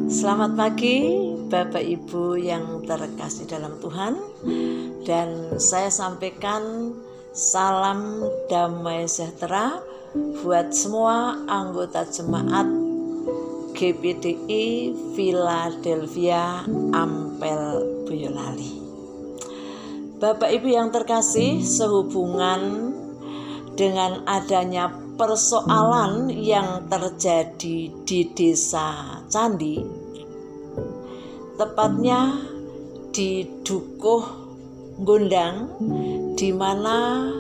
Selamat pagi Bapak Ibu yang terkasih dalam Tuhan, dan saya sampaikan salam damai sejahtera buat semua anggota jemaat GPDI Philadelphia Ampel Boyolali. Bapak Ibu yang terkasih, sehubungan dengan adanya persoalan yang terjadi di Desa Candi, tepatnya di Dukuh Gondang, di mana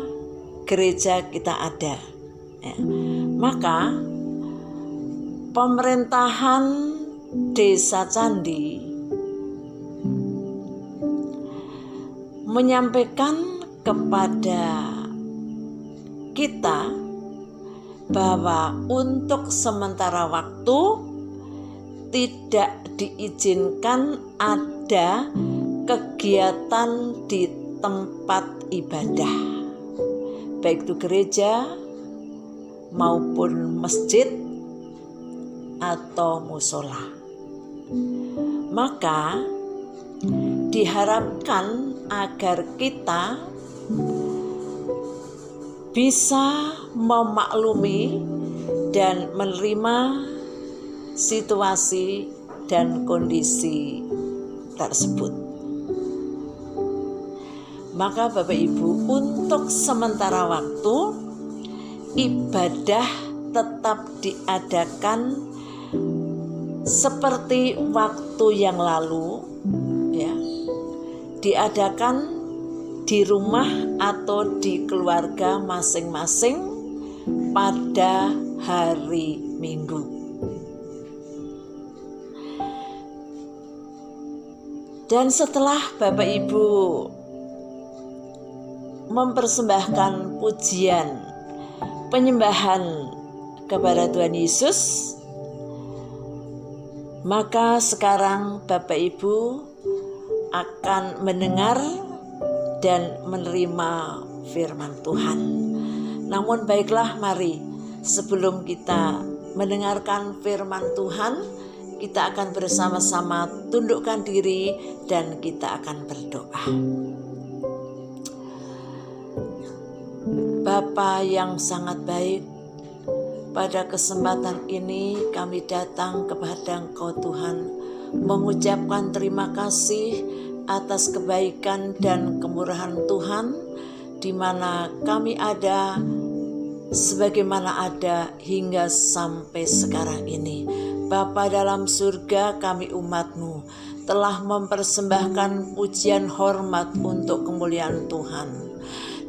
gereja kita ada. Maka pemerintahan Desa Candi menyampaikan kepada kita bahwa untuk sementara waktu tidak diizinkan ada kegiatan di tempat ibadah, baik itu gereja maupun masjid atau musola. Maka diharapkan agar kita bisa memaklumi dan menerima situasi dan kondisi tersebut. Maka Bapak Ibu, untuk sementara waktu ibadah tetap diadakan seperti waktu yang lalu, ya, diadakan di rumah atau di keluarga masing-masing pada hari Minggu. Dan setelah Bapak Ibu mempersembahkan pujian penyembahan kepada Tuhan Yesus, maka sekarang Bapak Ibu akan mendengar dan menerima firman Tuhan. Namun baiklah, mari sebelum kita mendengarkan firman Tuhan, kita akan bersama-sama tundukkan diri dan kita akan berdoa. Bapa yang sangat baik, pada kesempatan ini kami datang kepada Engkau Tuhan, mengucapkan terima kasih atas kebaikan dan kemurahan Tuhan, di mana kami ada sebagaimana ada hingga sampai sekarang ini. Bapa dalam surga, kami umat-Mu telah mempersembahkan pujian hormat untuk kemuliaan Tuhan.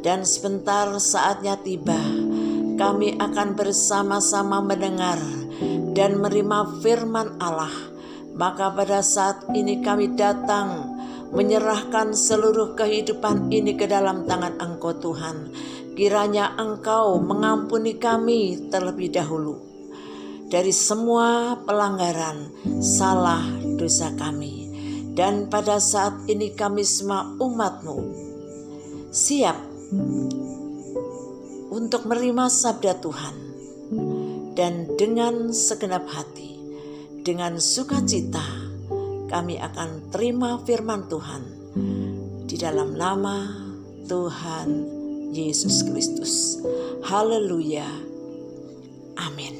Dan sebentar saatnya tiba, kami akan bersama-sama mendengar dan menerima firman Allah. Maka pada saat ini kami datang menyerahkan seluruh kehidupan ini ke dalam tangan Engkau Tuhan. Kiranya Engkau mengampuni kami terlebih dahulu dari semua pelanggaran, salah, dosa kami. Dan pada saat ini kami semua umat-Mu siap untuk menerima sabda Tuhan. Dan dengan segenap hati, dengan sukacita, kami akan terima firman Tuhan di dalam nama Tuhan Yesus Kristus. Haleluya. Amin.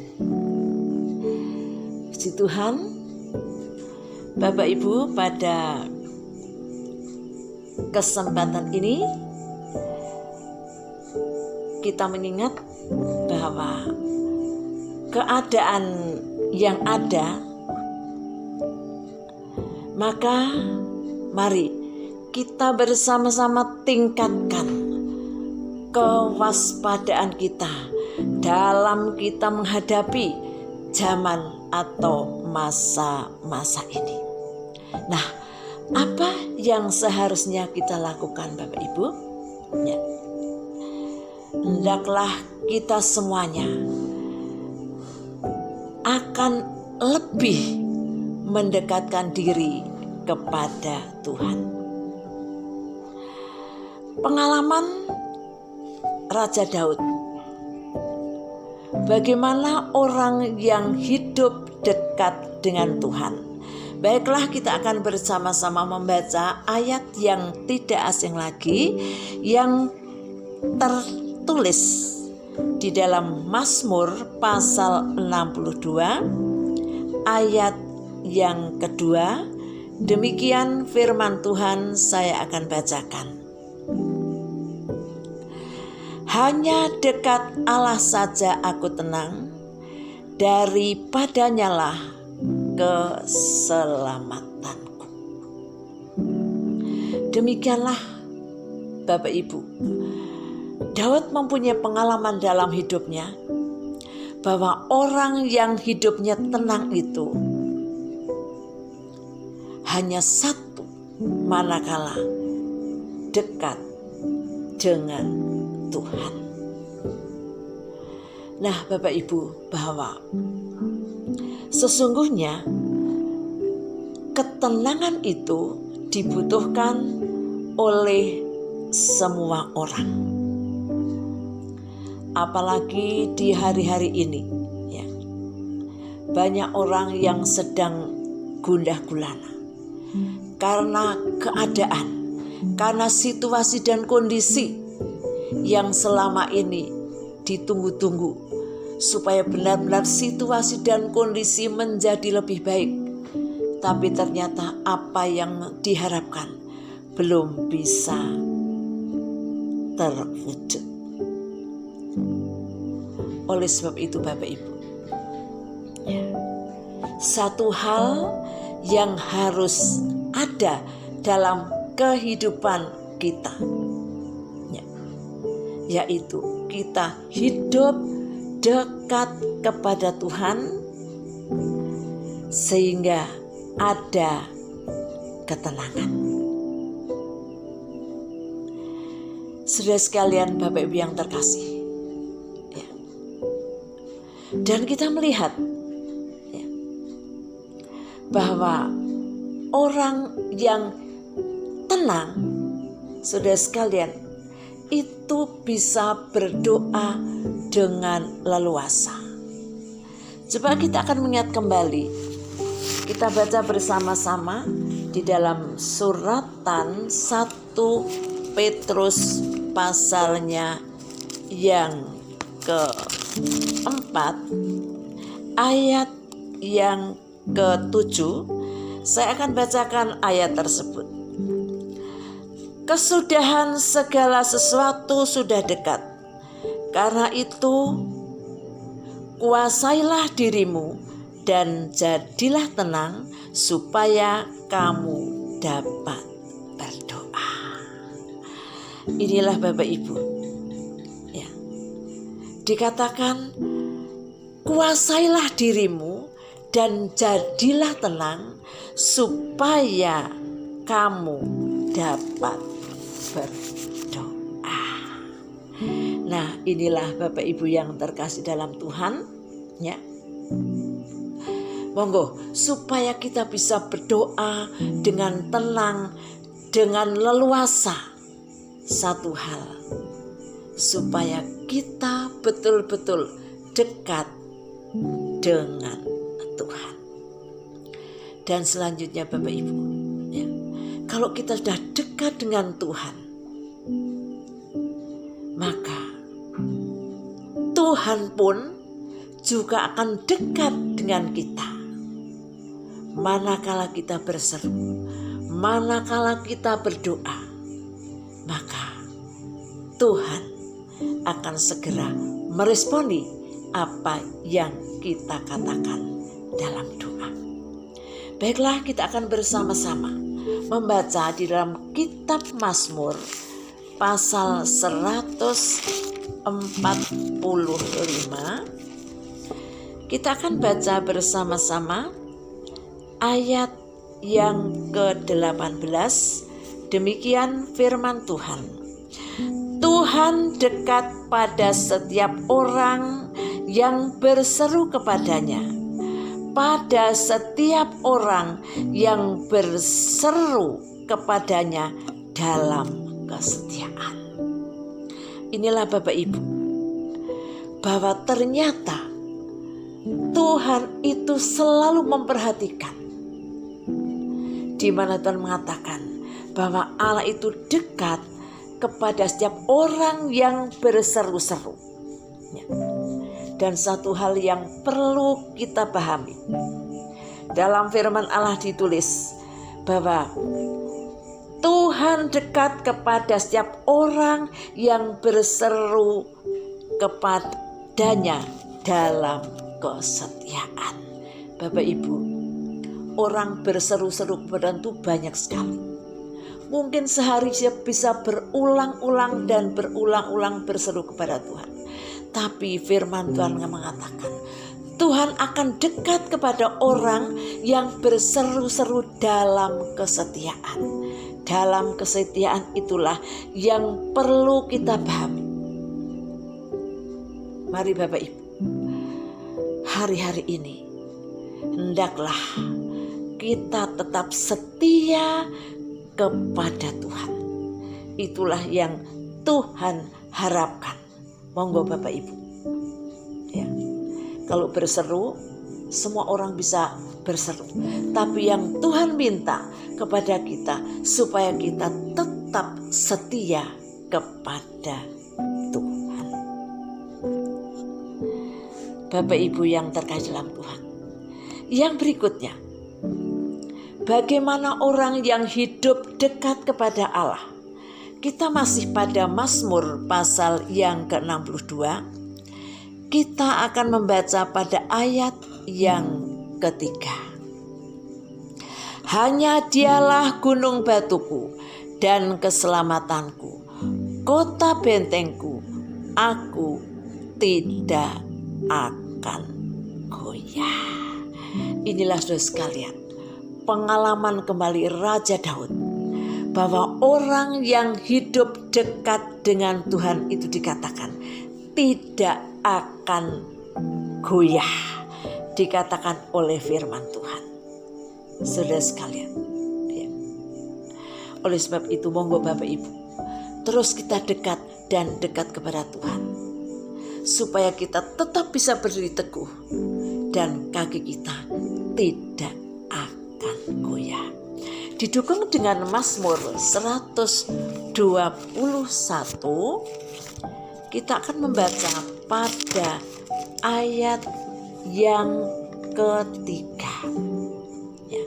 Puji Tuhan. Bapak Ibu, pada kesempatan ini kita mengingat bahwa keadaan yang ada, maka mari kita bersama-sama tingkatkan kewaspadaan kita dalam kita menghadapi zaman atau masa-masa ini. Nah, apa yang seharusnya kita lakukan Bapak Ibu? Ya. Hendaklah kita semuanya akan lebih mendekatkan diri kepada Tuhan. Pengalaman Raja Daud, bagaimana orang yang hidup dekat dengan Tuhan, Baiklah, kita akan bersama-sama membaca ayat yang tidak asing lagi yang tertulis di dalam Mazmur pasal 62 ayat yang kedua. Demikian firman Tuhan, saya akan bacakan. Hanya dekat Allah saja aku tenang, daripadanya lah keselamatanku. Demikianlah Bapak Ibu, Daud mempunyai pengalaman dalam hidupnya bahwa orang yang hidupnya tenang itu hanya satu, manakala dekat dengan Tuhan. Nah Bapak Ibu, bahwa sesungguhnya ketenangan itu dibutuhkan oleh semua orang. Apalagi di hari-hari ini ya, banyak orang yang sedang gundah gulana karena keadaan, karena situasi dan kondisi yang selama ini ditunggu-tunggu supaya benar-benar situasi dan kondisi menjadi lebih baik. Tapi ternyata apa yang diharapkan belum bisa terwujud. Oleh sebab itu Bapak Ibu, ya, satu hal yang harus ada dalam kehidupan kita, ya, yaitu kita hidup dekat kepada Tuhan sehingga ada ketenangan. Saudara sekalian, Bapak Ibu yang terkasih, ya, dan kita melihat ya, bahwa orang yang tenang, saudara sekalian, itu bisa berdoa dengan leluasa. Coba kita akan mengingat kembali, kita baca bersama-sama di dalam suratan 1 Petrus pasalnya yang ke-4 ayat yang ke-7. Saya akan bacakan ayat tersebut. Kesudahan segala sesuatu sudah dekat. Karena itu kuasailah dirimu dan jadilah tenang supaya kamu dapat berdoa. Inilah Bapak Ibu, ya, dikatakan kuasailah dirimu dan jadilah tenang supaya kamu dapat berdoa. Nah, inilah Bapak Ibu yang terkasih dalam Tuhan, ya. Monggo supaya kita bisa berdoa dengan tenang, dengan leluasa. Satu hal, supaya kita betul-betul dekat dengan Tuhan. Dan selanjutnya Bapak Ibu, ya, kalau kita sudah dekat dengan Tuhan, maka Tuhan pun juga akan dekat dengan kita. Manakala kita berseru, manakala kita berdoa, maka Tuhan akan segera meresponi apa yang kita katakan dalam doa. Baiklah, kita akan bersama-sama membaca di dalam kitab Mazmur pasal 145. Kita akan baca bersama-sama ayat yang ke-18. Demikian firman Tuhan. Tuhan dekat pada setiap orang yang berseru kepadanya, pada setiap orang yang berseru kepadanya dalam kesetiaan. Inilah Bapak Ibu, bahwa ternyata Tuhan itu selalu memperhatikan di mana Tuhan mengatakan bahwa Allah itu dekat kepada setiap orang yang berseru-seru. Ya. Dan satu hal yang perlu kita pahami, dalam firman Allah ditulis bahwa Tuhan dekat kepada setiap orang yang berseru kepadanya dalam kesetiaan. Bapak Ibu, orang berseru-seru kepada Tuhan banyak sekali. Mungkin sehari bisa berulang-ulang dan berulang-ulang berseru kepada Tuhan. Tapi firman Tuhan mengatakan Tuhan akan dekat kepada orang yang berseru-seru dalam kesetiaan. Dalam kesetiaan itulah yang perlu kita pahami. Mari Bapak Ibu, hari-hari ini hendaklah kita tetap setia kepada Tuhan. Itulah yang Tuhan harapkan. Monggo Bapak Ibu. Ya. Kalau berseru, semua orang bisa berseru. Tapi yang Tuhan minta kepada kita supaya kita tetap setia kepada Tuhan. Bapak Ibu yang terkasih dalam Tuhan. Yang berikutnya, bagaimana orang yang hidup dekat kepada Allah? Kita masih pada Mazmur pasal yang ke-62. Kita akan membaca pada ayat yang ketiga. Hanya Dialah gunung batuku dan keselamatanku, kota bentengku, aku tidak akan goyah. Inilah saudara sekalian, pengalaman kembali Raja Daud, bahwa orang yang hidup dekat dengan Tuhan itu dikatakan tidak akan goyah, dikatakan oleh firman Tuhan. Saudara sekalian, ya. Oleh sebab itu monggo Bapak Ibu, terus kita dekat dan dekat kepada Tuhan, supaya kita tetap bisa berdiri teguh dan kaki kita tidak akan goyah. Didukung dengan Mazmur 121, kita akan membaca pada ayat yang ketiga. Ya.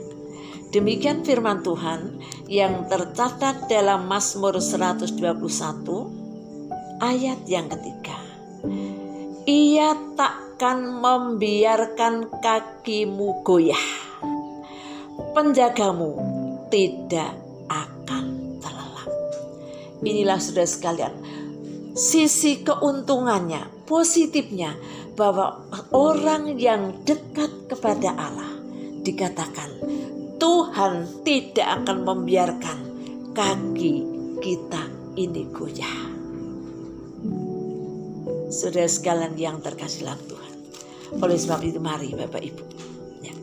Demikian firman Tuhan yang tercatat dalam Mazmur 121 ayat yang ketiga. Ia takkan membiarkan kakimu goyah, penjagamu tidak akan terlelap. Inilah saudara sekalian, sisi keuntungannya, positifnya, bahwa orang yang dekat kepada Allah dikatakan Tuhan tidak akan membiarkan kaki kita ini goyah. Saudara sekalian yang terkasih dalam Tuhan, oleh sebab itu mari Bapak Ibu, ya,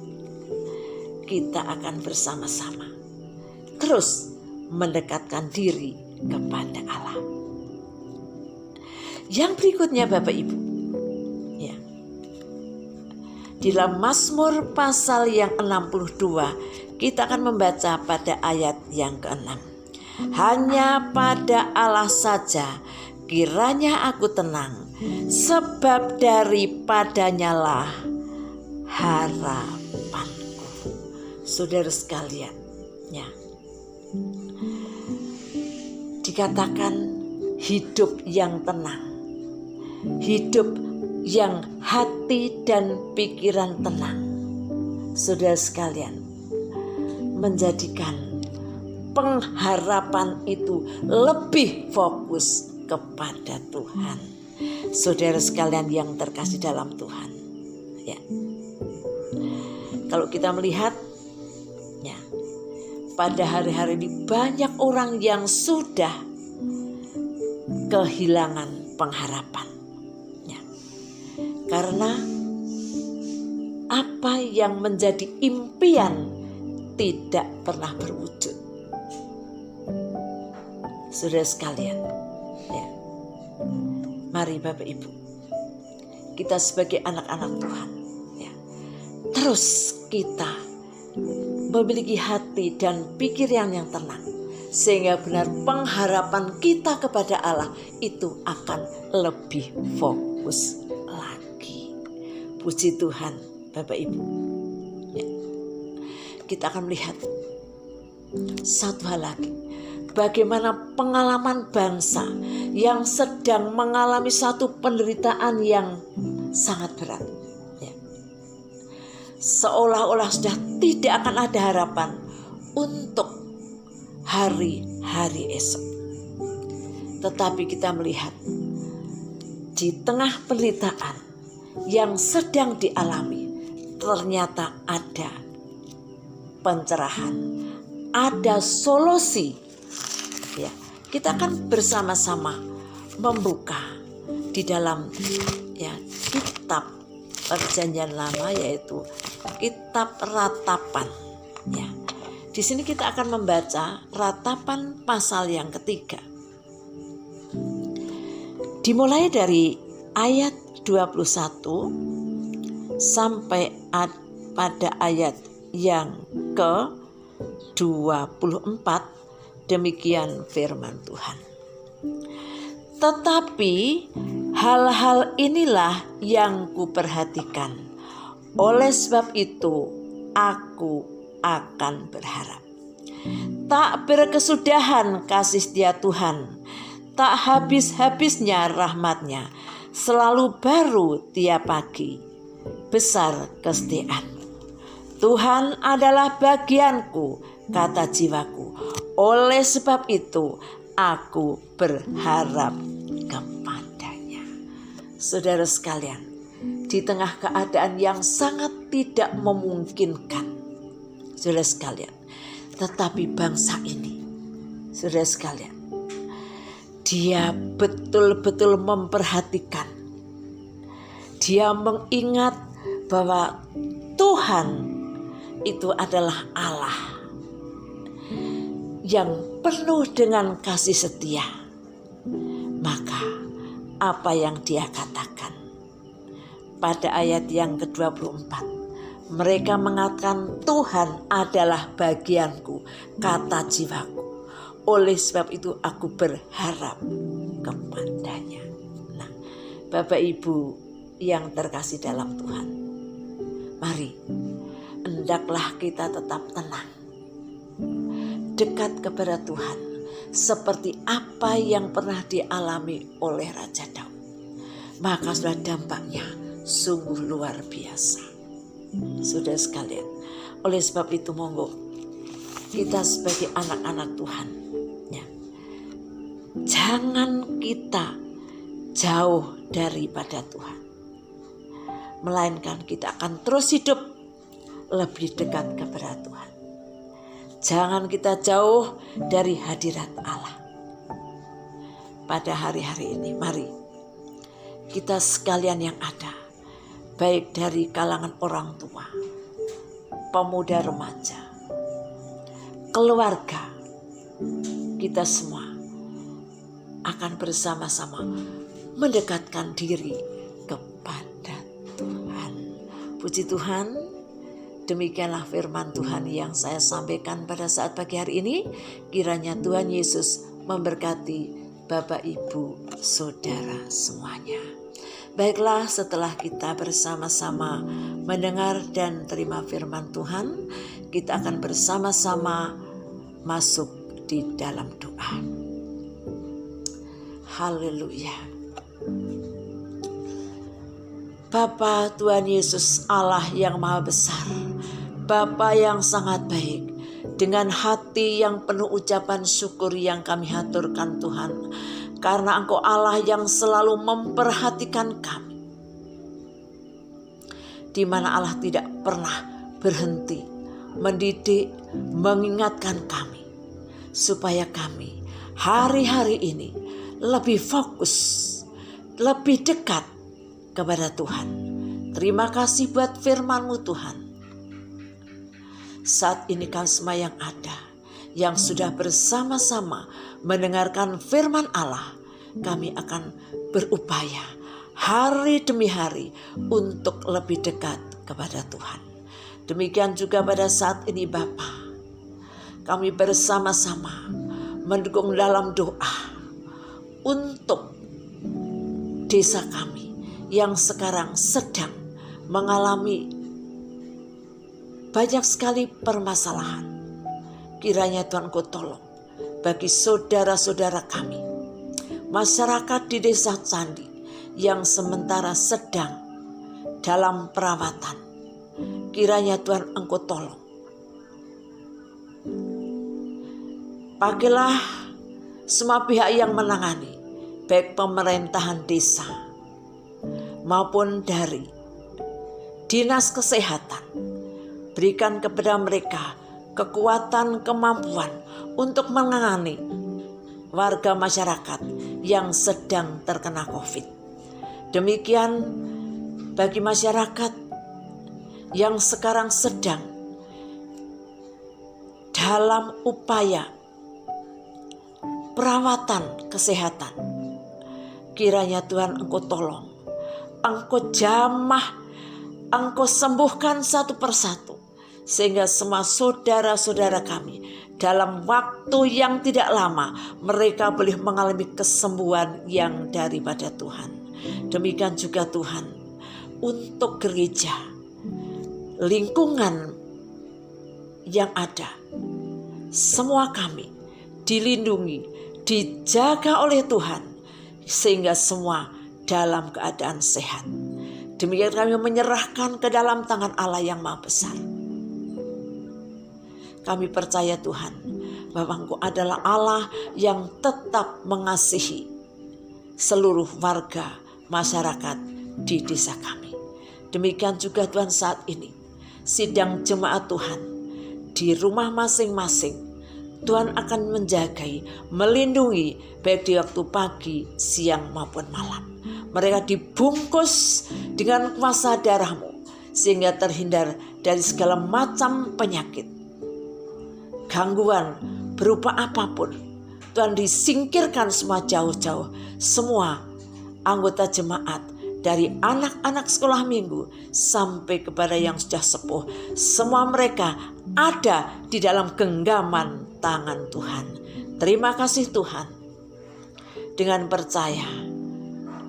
kita akan bersama-sama terus mendekatkan diri kepada Allah. Yang berikutnya Bapak Ibu, ya, di dalam Mazmur pasal yang 62 kita akan membaca pada ayat yang ke-6. Hanya pada Allah saja kiranya aku tenang, sebab daripadanya lah harapanku. Saudara sekalian, ya, dikatakan hidup yang tenang, hidup yang hati dan pikiran tenang. Saudara sekalian, menjadikan pengharapan itu lebih fokus kepada Tuhan. Saudara sekalian yang terkasih dalam Tuhan, ya, kalau kita melihat, ya, pada hari-hari ini banyak orang yang sudah kehilangan pengharapan, ya, karena apa yang menjadi impian tidak pernah berwujud. Saudara sekalian, ya, mari Bapak Ibu, kita sebagai anak-anak Tuhan, ya, terus kita memiliki hati dan pikiran yang tenang, sehingga benar pengharapan kita kepada Allah itu akan lebih fokus lagi. Puji Tuhan Bapak Ibu. Ya. Kita akan melihat satu hal lagi, bagaimana pengalaman bangsa yang sedang mengalami satu penderitaan yang sangat berat. Ya. Seolah-olah sudah tidak akan ada harapan untuk hari-hari esok. Tetapi kita melihat di tengah penderitaan yang sedang dialami, ternyata ada pencerahan, ada solusi. Ya, kita akan bersama-sama membuka di dalam kitab Perjanjian Lama, yaitu kitab Ratapan. Ya. Di sini kita akan membaca Ratapan pasal yang ketiga. Dimulai dari ayat 21 sampai pada ayat yang ke-24, demikian firman Tuhan. Tetapi hal-hal inilah yang kuperhatikan. Oleh sebab itu aku akan berharap. Tak berkesudahan kasih setia Tuhan, tak habis-habisnya rahmat-Nya, selalu baru tiap pagi, besar kesetiaan. Tuhan adalah bagianku, kata jiwaku. Oleh sebab itu aku berharap kepadanya. Saudara sekalian, di tengah keadaan yang sangat tidak memungkinkan, saudara sekalian, tetapi bangsa ini, saudara sekalian, dia betul-betul memperhatikan. Dia mengingat bahwa Tuhan itu adalah Allah yang penuh dengan kasih setia. Maka apa yang dia katakan pada ayat yang ke-24, mereka mengatakan Tuhan adalah bagianku, kata jiwaku. Oleh sebab itu aku berharap kepadanya. Nah, Bapak Ibu yang terkasih dalam Tuhan, mari hendaklah kita tetap tenang, dekat kepada Tuhan, seperti apa yang pernah dialami oleh Raja Daud. Maka sudah dampaknya sungguh luar biasa. Saudara sekalian, oleh sebab itu monggo kita sebagai anak-anak Tuhan, ya, jangan kita jauh daripada Tuhan, melainkan kita akan terus hidup lebih dekat kepada Tuhan. Jangan kita jauh dari hadirat Allah. Pada hari-hari ini mari kita sekalian yang ada, baik dari kalangan orang tua, pemuda remaja, keluarga, kita semua akan bersama-sama mendekatkan diri kepada Tuhan. Puji Tuhan, demikianlah firman Tuhan yang saya sampaikan pada saat pagi hari ini. Kiranya Tuhan Yesus memberkati Bapak Ibu Saudara semuanya. Baiklah, setelah kita bersama-sama mendengar dan terima firman Tuhan, kita akan bersama-sama masuk di dalam doa. Haleluya. Bapa Tuhan Yesus, Allah yang maha besar, Bapa yang sangat baik, dengan hati yang penuh ucapan syukur yang kami haturkan Tuhan, karena Engkau Allah yang selalu memperhatikan kami, di mana Allah tidak pernah berhenti mendidik, mengingatkan kami, supaya kami hari-hari ini lebih fokus, lebih dekat kepada Tuhan. Terima kasih buat firman-Mu Tuhan. Saat ini kami semua yang ada, yang sudah bersama-sama mendengarkan firman Allah, kami akan berupaya hari demi hari untuk lebih dekat kepada Tuhan. Demikian juga pada saat ini Bapa, kami bersama-sama mendukung dalam doa untuk desa kami yang sekarang sedang mengalami banyak sekali permasalahan. Kiranya Tuhan Engkau tolong bagi saudara-saudara kami, masyarakat di desa Candi yang sementara sedang dalam perawatan. Kiranya Tuhan Engkau tolong. Pakailah semua pihak yang menangani, baik pemerintahan desa maupun dari dinas kesehatan. Berikan kepada mereka kekuatan, kemampuan untuk menangani warga masyarakat yang sedang terkena COVID. Demikian bagi masyarakat yang sekarang sedang dalam upaya perawatan kesehatan. Kiranya Tuhan Engkau tolong, Engkau jamah, Engkau sembuhkan satu persatu, sehingga semua saudara-saudara kami dalam waktu yang tidak lama mereka boleh mengalami kesembuhan yang daripada Tuhan. Demikian juga Tuhan untuk gereja, lingkungan yang ada, semua kami dilindungi, dijaga oleh Tuhan sehingga semua dalam keadaan sehat. Demikian kami menyerahkan ke dalam tangan Allah yang Maha Besar. Kami percaya Tuhan bahwa Engkau adalah Allah yang tetap mengasihi seluruh warga masyarakat di desa kami. Demikian juga Tuhan saat ini sidang jemaat Tuhan di rumah masing-masing. Tuhan akan menjagai, melindungi baik di waktu pagi, siang maupun malam. Mereka dibungkus dengan kuasa darah-Mu sehingga terhindar dari segala macam penyakit, gangguan berupa apapun. Tuhan disingkirkan semua jauh-jauh. Semua anggota jemaat dari anak-anak sekolah minggu sampai kepada yang sudah sepuh, semua mereka ada di dalam genggaman tangan Tuhan. Terima kasih Tuhan. Dengan percaya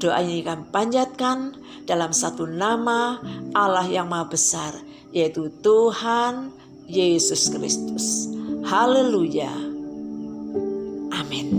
doa ini kami panjatkan dalam satu nama Allah yang Maha Besar, yaitu Tuhan Yesus Kristus. Haleluya. Amin.